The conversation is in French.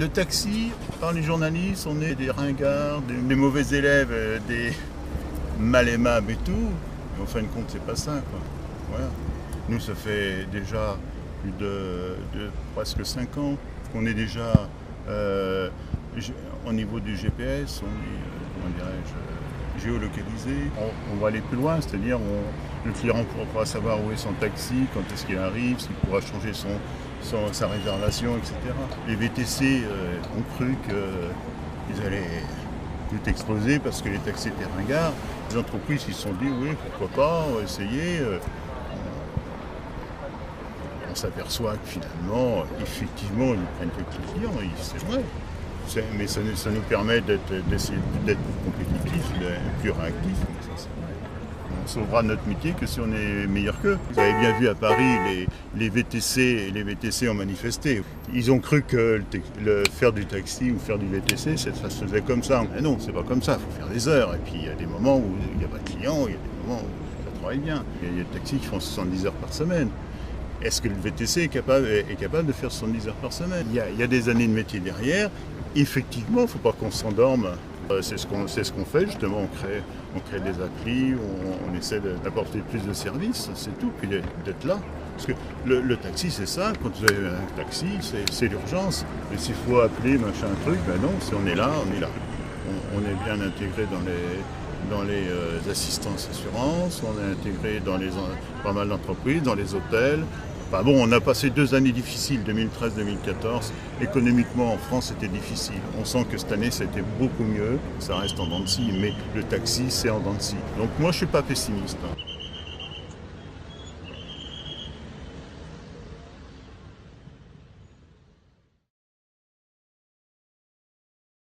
Le taxi, par les journalistes, on est des ringards, des mauvais élèves, des mal aimables et tout. Mais en fin de compte, c'est pas ça, quoi. Voilà. Nous, ça fait déjà plus de presque 5 ans qu'on est déjà au niveau du GPS, on est, comment dirais-je, géolocalisé. On va aller plus loin, c'est-à-dire le client pourra savoir où est son taxi, quand est-ce qu'il arrive, s'il pourra changer sa réservation, etc. Les VTC ont cru qu'ils allaient tout exploser parce que les taxis étaient ringards. Les entreprises se sont dit oui, pourquoi pas, on va essayer. On s'aperçoit que finalement, effectivement, ils ne prennent que les clients, c'est vrai. Mais ça nous permet d'essayer d'être plus compétitifs, plus réactifs. Ça, c'est vrai. On sauvera notre métier que si on est meilleur qu'eux. Vous avez bien vu à Paris, les VTC ont manifesté. Ils ont cru que faire du taxi ou faire du VTC, ça se faisait comme ça. Mais non, c'est pas comme ça, il faut faire des heures. Et puis il y a des moments où il n'y a pas de clients, il y a des moments où ça travaille bien. Il y a des taxis qui font 70 heures par semaine. Est-ce que le VTC est capable de faire 70 heures par semaine ? Il y a des années de métier derrière. Effectivement, il ne faut pas qu'on s'endorme. C'est ce qu'on fait justement, on crée des applis, on essaie d'apporter plus de services, c'est tout, puis d'être là. Parce que le taxi, c'est ça, quand vous avez un taxi, c'est l'urgence. Et s'il faut appeler machin truc, ben non, si on est là, on est là. On est bien intégré dans les assistances assurances, on est intégré dans pas mal d'entreprises, dans les hôtels. Enfin bon, on a passé 2 années difficiles, 2013-2014. Économiquement, en France, c'était difficile. On sent que cette année, ça a été beaucoup mieux. Ça reste en dents de scie, mais le taxi, c'est en dents de scie. Donc moi, je ne suis pas pessimiste.